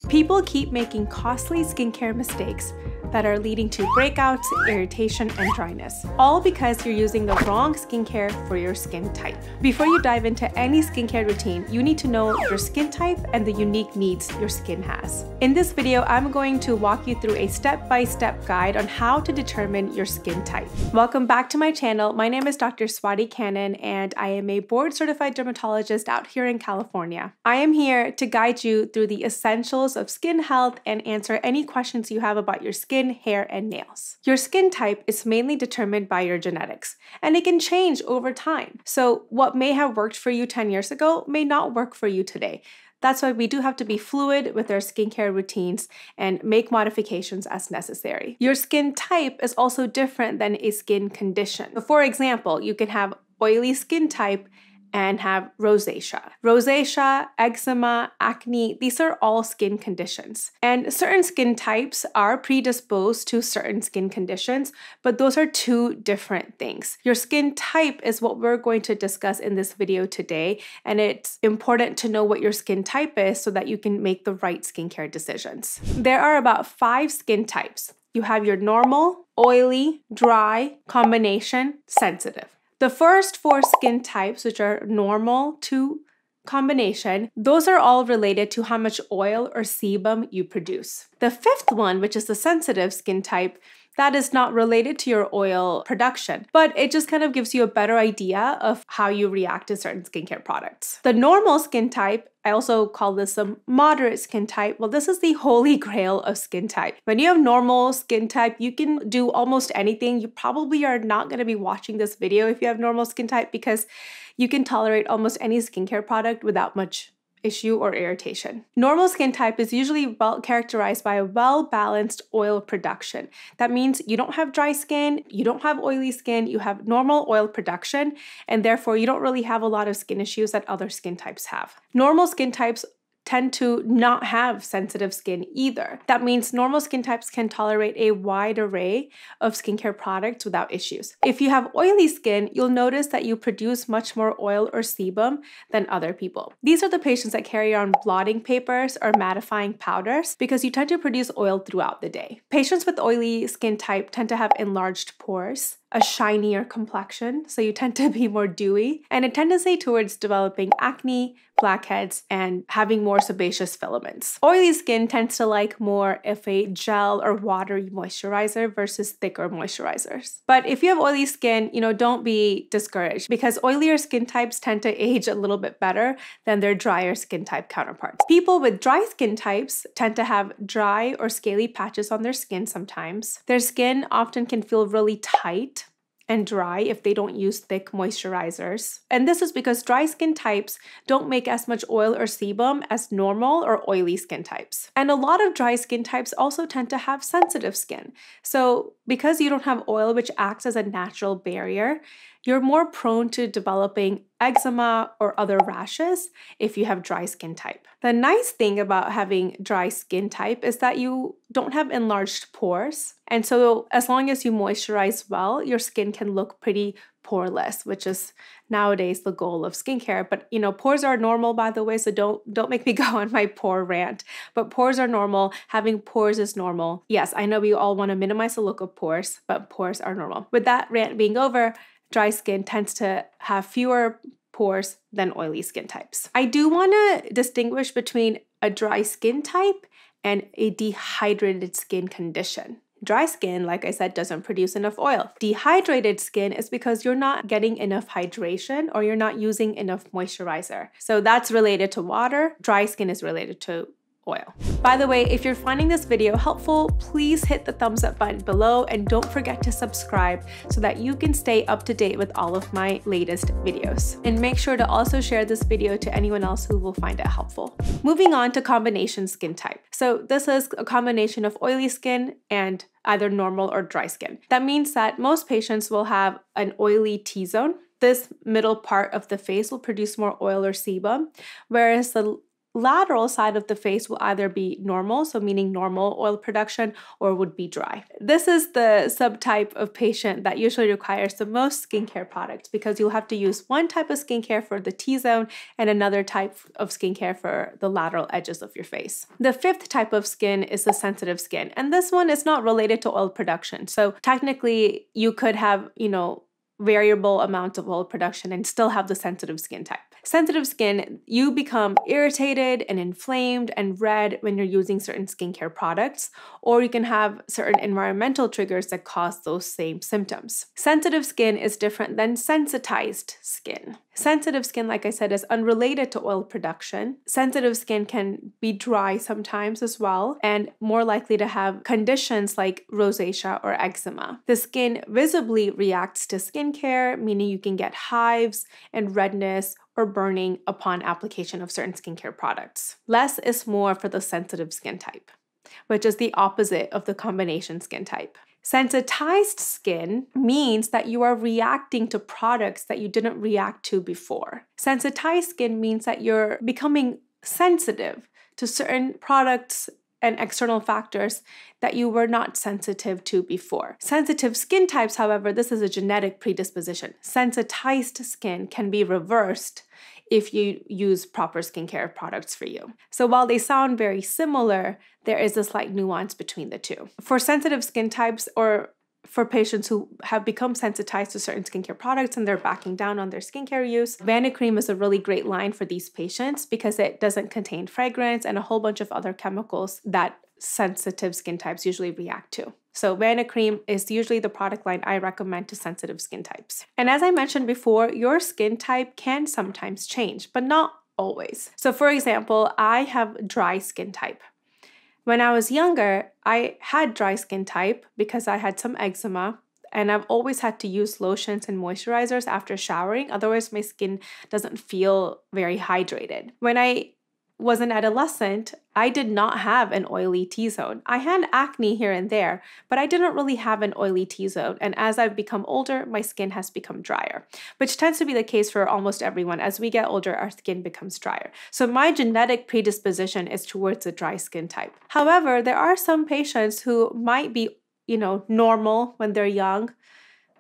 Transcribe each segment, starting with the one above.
People keep making costly skincare mistakes that are leading to breakouts, irritation, and dryness, all because you're using the wrong skincare for your skin type. Before you dive into any skincare routine, you need to know your skin type and the unique needs your skin has. In this video, I'm going to walk you through a step-by-step guide on how to determine your skin type. Welcome back to my channel. My name is Dr. Swati Cannon, and I am a board-certified dermatologist out here in California. I am here to guide you through the essentials of skin health and answer any questions you have about your skin, hair, and nails. Your skin type is mainly determined by your genetics, and it can change over time. So what may have worked for you 10 years ago may not work for you today. That's why we do have to be fluid with our skincare routines and make modifications as necessary. Your skin type is also different than a skin condition. So for example, you can have oily skin type and have rosacea. Rosacea, eczema, acne, these are all skin conditions. And certain skin types are predisposed to certain skin conditions, but those are two different things. Your skin type is what we're going to discuss in this video today, and it's important to know what your skin type is so that you can make the right skincare decisions. There are about 5 skin types. You have your normal, oily, dry, combination, sensitive. The first 4 skin types, which are normal to combination, those are all related to how much oil or sebum you produce. The 5th one, which is the sensitive skin type, that is not related to your oil production, but it just kind of gives you a better idea of how you react to certain skincare products. The normal skin type, I also call this a moderate skin type. Well, this is the holy grail of skin type. When you have normal skin type, you can do almost anything. You probably are not going to be watching this video if you have normal skin type because you can tolerate almost any skincare product without much issue or irritation. Normal skin type is usually well characterized by a well-balanced oil production. That means you don't have dry skin, you don't have oily skin, you have normal oil production, and therefore you don't really have a lot of skin issues that other skin types have. Normal skin types tend to not have sensitive skin either. That means normal skin types can tolerate a wide array of skincare products without issues. If you have oily skin, you'll notice that you produce much more oil or sebum than other people. These are the patients that carry on blotting papers or mattifying powders because you tend to produce oil throughout the day. Patients with oily skin type tend to have enlarged pores, a shinier complexion, so you tend to be more dewy, and a tendency towards developing acne, blackheads, and having more sebaceous filaments. Oily skin tends to like more of a gel or watery moisturizer versus thicker moisturizers. But if you have oily skin, don't be discouraged because oilier skin types tend to age a little bit better than their drier skin type counterparts. People with dry skin types tend to have dry or scaly patches on their skin sometimes. Their skin often can feel really tight and dry if they don't use thick moisturizers. And this is because dry skin types don't make as much oil or sebum as normal or oily skin types. And a lot of dry skin types also tend to have sensitive skin. So because you don't have oil, which acts as a natural barrier, you're more prone to developing eczema or other rashes if you have dry skin type. The nice thing about having dry skin type is that you don't have enlarged pores. And so as long as you moisturize well, your skin can look pretty poreless, which is nowadays the goal of skincare. But pores are normal, by the way, so don't make me go on my pore rant. But pores are normal. Having pores is normal. Yes, I know we all want to minimize the look of pores, but pores are normal. With that rant being over, dry skin tends to have fewer pores than oily skin types. I do want to distinguish between a dry skin type and a dehydrated skin condition. Dry skin, like I said, doesn't produce enough oil. Dehydrated skin is because you're not getting enough hydration or you're not using enough moisturizer. So that's related to water. Dry skin is related to oil. By the way, if you're finding this video helpful, please hit the thumbs up button below and don't forget to subscribe so that you can stay up to date with all of my latest videos. And make sure to also share this video to anyone else who will find it helpful. Moving on to combination skin type. So this is a combination of oily skin and either normal or dry skin. That means that most patients will have an oily T-zone. This middle part of the face will produce more oil or sebum, whereas the lateral side of the face will either be normal, so meaning normal oil production, or would be dry. This is the subtype of patient that usually requires the most skincare products because you'll have to use one type of skincare for the T-zone and another type of skincare for the lateral edges of your face. The fifth type of skin is the sensitive skin, and this one is not related to oil production. So technically you could have, variable amounts of oil production and still have the sensitive skin type. Sensitive skin, you become irritated and inflamed and red when you're using certain skincare products, or you can have certain environmental triggers that cause those same symptoms. Sensitive skin is different than sensitized skin. Sensitive skin, like I said, is unrelated to oil production. Sensitive skin can be dry sometimes as well, and more likely to have conditions like rosacea or eczema. The skin visibly reacts to skincare, meaning you can get hives and redness or burning upon application of certain skincare products. Less is more for the sensitive skin type, which is the opposite of the combination skin type. Sensitized skin means that you are reacting to products that you didn't react to before. Sensitized skin means that you're becoming sensitive to certain products and external factors that you were not sensitive to before. Sensitive skin types, however, this is a genetic predisposition. Sensitized skin can be reversed if you use proper skincare products for you. So while they sound very similar, there is a slight nuance between the two. For sensitive skin types, or for patients who have become sensitized to certain skincare products and they're backing down on their skincare use, Vanicream is a really great line for these patients because it doesn't contain fragrance and a whole bunch of other chemicals that sensitive skin types usually react to. So Vanicream is usually the product line I recommend to sensitive skin types. And as I mentioned before, your skin type can sometimes change, but not always. So for example, I have dry skin type. When I was younger, I had dry skin type because I had some eczema, and I've always had to use lotions and moisturizers after showering. Otherwise, my skin doesn't feel very hydrated. When I was an adolescent, I did not have an oily T-zone. I had acne here and there, but I didn't really have an oily T-zone. And as I've become older, my skin has become drier, which tends to be the case for almost everyone. As we get older, our skin becomes drier. So my genetic predisposition is towards a dry skin type. However, there are some patients who might be, normal when they're young,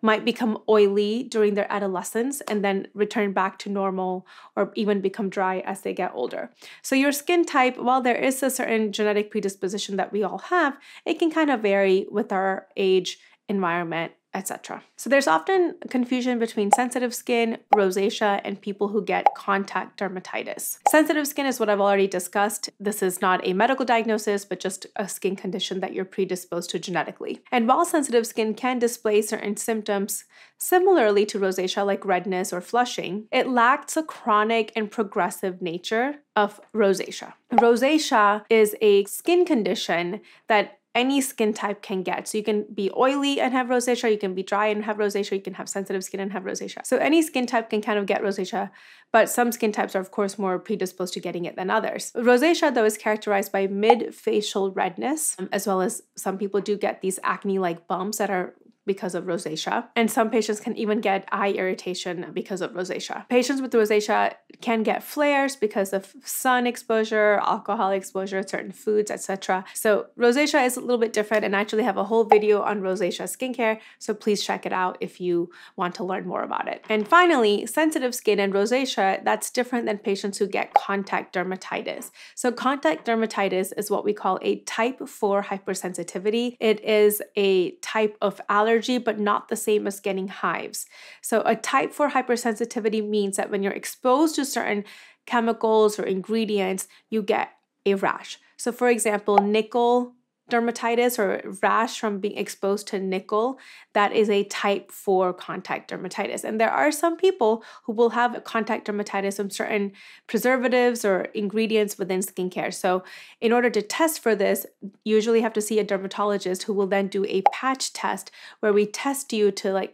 might become oily during their adolescence and then return back to normal or even become dry as they get older. So your skin type, while there is a certain genetic predisposition that we all have, it can kind of vary with our age, environment, etc. So there's often confusion between sensitive skin, rosacea, and people who get contact dermatitis. Sensitive skin is what I've already discussed. This is not a medical diagnosis, but just a skin condition that you're predisposed to genetically. And while sensitive skin can display certain symptoms similarly to rosacea, like redness or flushing, it lacks a chronic and progressive nature of rosacea. Rosacea is a skin condition that any skin type can get. So you can be oily and have rosacea, you can be dry and have rosacea, you can have sensitive skin and have rosacea. So any skin type can kind of get rosacea, but some skin types are of course more predisposed to getting it than others. Rosacea though is characterized by mid-facial redness, as well as some people do get these acne-like bumps that are because of rosacea. And some patients can even get eye irritation because of rosacea. Patients with rosacea can get flares because of sun exposure, alcohol exposure, certain foods, etc. So rosacea is a little bit different, and I actually have a whole video on rosacea skincare, so please check it out if you want to learn more about it. And finally, sensitive skin and rosacea, that's different than patients who get contact dermatitis. So contact dermatitis is what we call a type 4 hypersensitivity. It is a type of allergy, but not the same as getting hives. So a type 4 hypersensitivity means that when you're exposed to certain chemicals or ingredients, you get a rash. So for example, nickel dermatitis or rash from being exposed to nickel, that is a type 4 contact dermatitis. And there are some people who will have contact dermatitis from certain preservatives or ingredients within skincare. So in order to test for this, you usually have to see a dermatologist who will then do a patch test where we test you to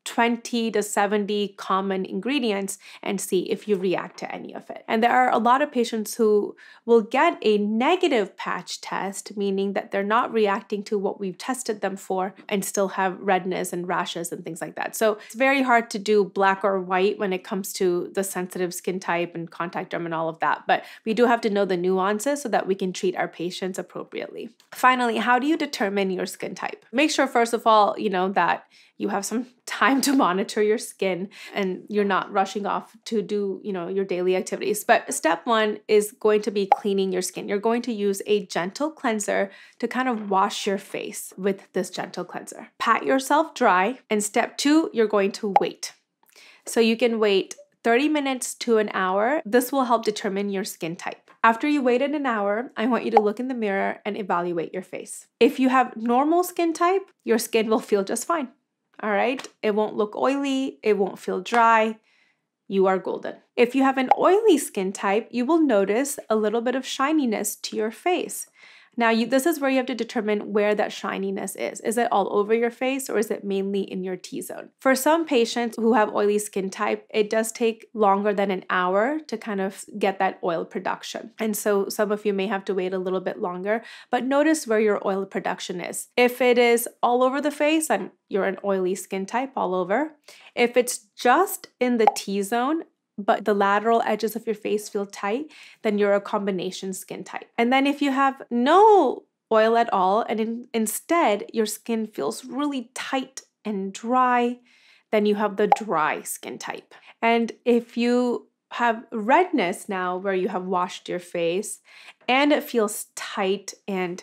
20 to 70 common ingredients and see if you react to any of it. And there are a lot of patients who will get a negative patch test, meaning that they're not reacting to what we've tested them for and still have redness and rashes and things like that. So it's very hard to do black or white when it comes to the sensitive skin type and contact derm and all of that. But we do have to know the nuances so that we can treat our patients appropriately. Finally, how do you determine your skin type? Make sure, first of all, that you have some time to monitor your skin and you're not rushing off to do, your daily activities. But step one is going to be cleaning your skin. You're going to use a gentle cleanser to kind of wash your face with this gentle cleanser. Pat yourself dry. And step two, you're going to wait. So you can wait 30 minutes to an hour. This will help determine your skin type. After you waited an hour, I want you to look in the mirror and evaluate your face. If you have normal skin type, your skin will feel just fine. All right, it won't look oily, it won't feel dry. You are golden. If you have an oily skin type, you will notice a little bit of shininess to your face. Now, this is where you have to determine where that shininess is. Is it all over your face or is it mainly in your T-zone? For some patients who have oily skin type, it does take longer than an hour to kind of get that oil production. And so some of you may have to wait a little bit longer, but notice where your oil production is. If it is all over the face, then you're an oily skin type all over. If it's just in the T-zone, but the lateral edges of your face feel tight, then you're a combination skin type. And then if you have no oil at all, and instead your skin feels really tight and dry, then you have the dry skin type. And if you have redness now where you have washed your face and it feels tight and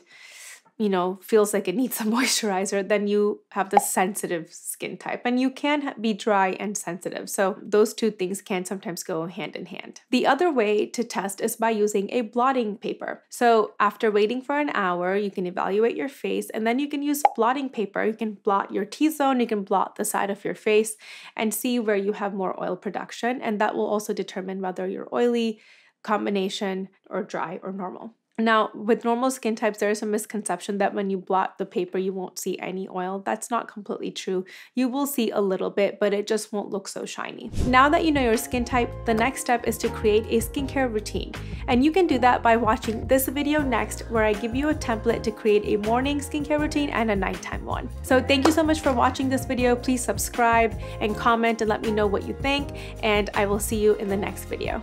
feels like it needs some moisturizer, then you have the sensitive skin type. And you can be dry and sensitive. So those two things can sometimes go hand in hand. The other way to test is by using a blotting paper. So after waiting for an hour, you can evaluate your face and then you can use blotting paper. You can blot your T-zone, you can blot the side of your face and see where you have more oil production. And that will also determine whether you're oily, combination, or dry or normal. Now, with normal skin types, there is a misconception that when you blot the paper, you won't see any oil. That's not completely true. You will see a little bit, but it just won't look so shiny. Now that you know your skin type, the next step is to create a skincare routine. And you can do that by watching this video next, where I give you a template to create a morning skincare routine and a nighttime one. So thank you so much for watching this video. Please subscribe and comment and let me know what you think. And I will see you in the next video.